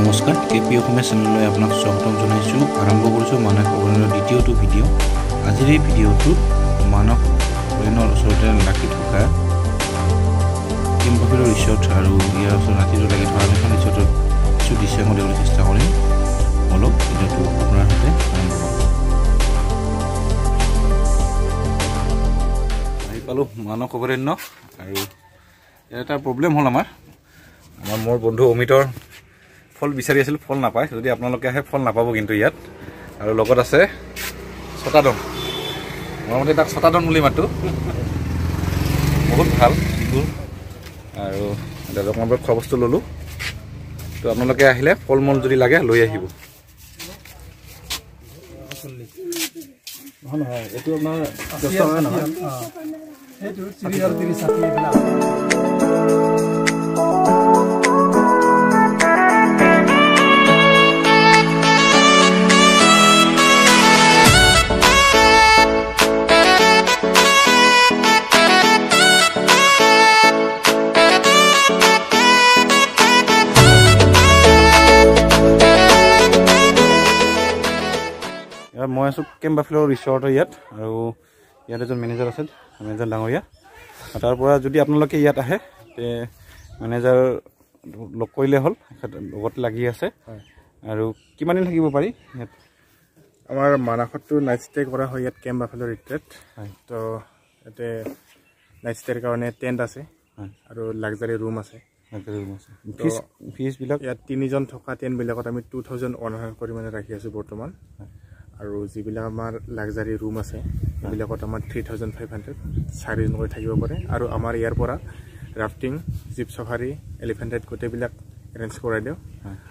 নমস্কাৰ কেপি অসমীয়া চেনেললৈ আপোনাক স্বাগতম জনাইছোঁ আৰম্ভ কৰিছোঁ মানস অভয়াৰণ্যৰ দ্বিতীয়টো ভিডিঅ' আজিৰ এই ভিডিঅ'টোত মানস অভয়াৰণ্যৰ ওচৰতে লাগি থকা কেম্পাফিলৰ ৰিসৰ্ট আৰু ইয়াৰ ওচৰত ৰাতিটো লাগি থকা এখন ৰিসৰ্টৰ কিছু দৃশ্য মই দেখাবলৈ চেষ্টা কৰিম অলপ ভিডিঅ'টো আপোনাৰ সৈতে আৰম্ভ কৰোঁ আহি পালোঁ মানস অভয়াৰণ্য আৰু এটা প্ৰব্লেম হ'ল আমাৰ মোৰ বন্ধু অমিতৰ ফল বিচাৰি আছিল ফল নাপায় যদি আপোনালোকে আহে ফল নাপাব কিন্তু ইয়াত আৰু লগত আছে ছটাডন মোৰ মতে তাক ছটাডন বুলি মাতো বহুত ভাল বিহুৰ আৰু দোকানৰ খোৱা বস্তু ল'লোঁ তো আপোনালোকে আহিলে ফল মূল যদি লাগে লৈ আহিব নহয় এইটো আপোনাৰ 10 টকা নহয় এইটো 30 এইবিলাক মই আছোঁ কেম্পাফিলৰ ৰিসৰ্টৰ ইয়াত আৰু ইয়াত এজন মেনেজাৰ আছে মেনেজাৰ ডাঙৰীয়া তাৰ পৰা যদি আপোনালোকে ইয়াত আহে তে মেনেজাৰ লগ কৰিলে হ'ল লগত লাগি আছে আৰু কিমান দিন থাকিব পাৰি ইয়াত আমাৰ মানসতো নাইট ষ্টে কৰা হয় ইয়াত কেম্পাফিলৰ ৰিট্ৰিট তো ইয়াতে নাইট ষ্টেৰ কাৰণে টেণ্ট আছে আৰু লাক্সাৰি ৰুম আছে ফিজবিলাক ইয়াত 3জন থকা টেণ্টবিলাকত আমি 2100 কৰি মানে ৰাখি আছোঁ বৰ্তমান আৰু যিবিলাক আমাৰ লাক্সাৰি ৰুম আছে সেইবিলাকত আমাৰ 3500 4জন কৰি থাকিব পাৰে আৰু আমাৰ ইয়াৰ পৰা rafting jeep safari elephant ride গোটেইবিলাক এৰেঞ্জ কৰাই দিওঁ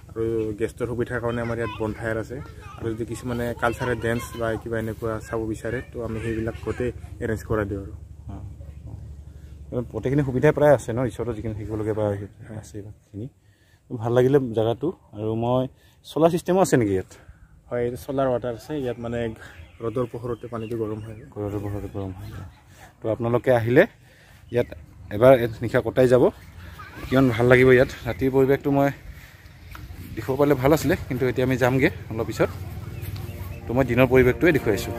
আৰু গেষ্টৰ সুবিধাৰ কাৰণে আমাৰ ইয়াত বনফায়াৰ আছে আৰু যদি কিছুমানে কালচাৰেল ডেন্স বা কিবা এনেকুৱা চাব বিচাৰে তো আমি সেইবিলাক গোটেই এৰেঞ্জ কৰাই দিওঁ আৰু গোটেইখিনি সুবিধাই প্ৰায় আছে ন ৰিসৰ্টত যিখিনি থাকিবলগীয়া বা আছে বাকীখিনি ভাল লাগিলে জেগাটো আৰু মই চলাৰ ছিষ্টেমো আছে নেকি ইয়াত হয় সোলাৰ ৱাটাৰ আছে ইয়াত মানে ৰ'দৰ পোহৰতে পানীটো গৰম হয় ৰ'দৰ পোহৰতে গৰম হয় তো আপোনালোকে আহিলে ইয়াত এবাৰ নিশা কটাই যাব কিমান ভাল লাগিব ইয়াত ৰাতিৰ পৰিৱেশটো মই দেখুৱাব পাৰিলে ভাল আছিলে কিন্তু এতিয়া আমি যামগৈ অলপ পিছত তো মই দিনৰ পৰিৱেশটোৱে দেখুৱাইছোঁ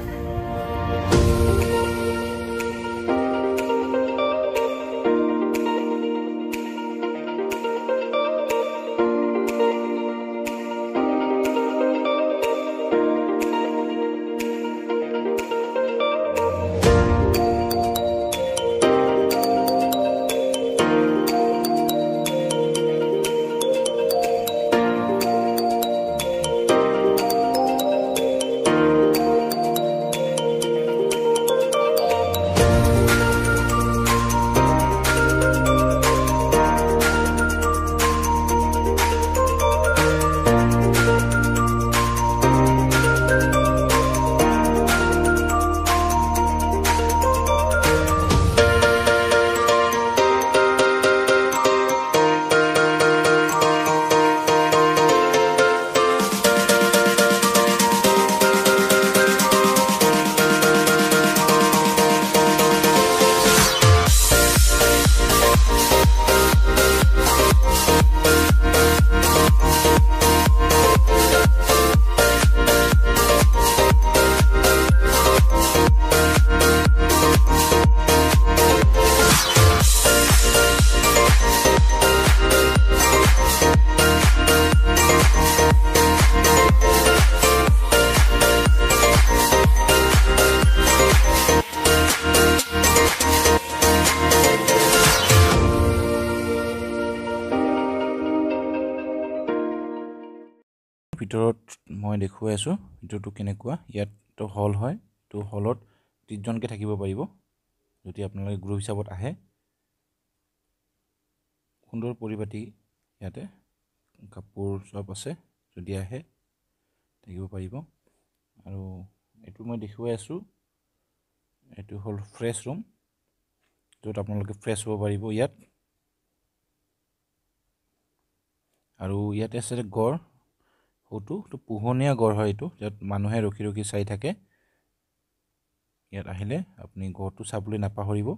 ভিতৰত মই দেখুৱাই আছোঁ ভিতৰটো কেনেকুৱা ইয়াত হল হয় তো হলত 30জনকৈ থাকিব পাৰিব যদি আপোনালোকে গ্ৰুপ হিচাপত আহে সুন্দৰ পৰিপাটি ইয়াতে কাপোৰ সব আছে যদি আহে থাকিব পাৰিব আৰু এইটো মই দেখুৱাই আছোঁ এইটো হ'ল ফ্ৰেছ ৰুম য'ত আপোনালোকে ফ্ৰেছ হ'ব পাৰিব ইয়াত আৰু ইয়াতে আছে গড় ওটো তো পোহনীয়া গড় হয় এইটো যত মানুহে ৰখি ৰখি চাই থাকে ইয়াত আহিলে আপুনি গড়টো চাবলৈ নাপাহৰিব